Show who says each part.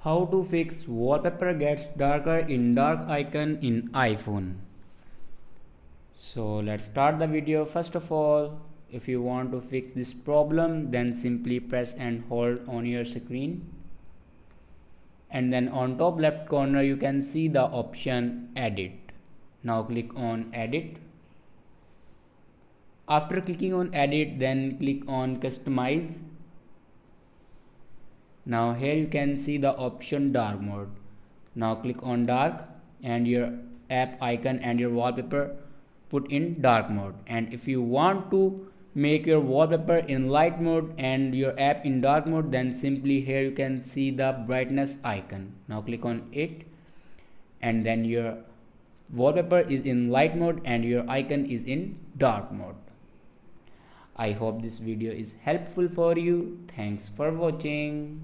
Speaker 1: How to fix wallpaper gets darker in dark icon in iPhone. So let's start the video. First of all, if you want to fix this problem, then simply press and hold on your screen, and then on top left corner you can see the option edit. Now click on edit. After clicking on edit, then click on customize. Now here you can see the option dark mode. Now click on dark and your app icon and your wallpaper put in dark mode. And if you want to make your wallpaper in light mode and your app in dark mode, then simply here you can see the brightness icon. Now click on it, and then your wallpaper is in light mode and your icon is in dark mode. I hope this video is helpful for you. Thanks for watching.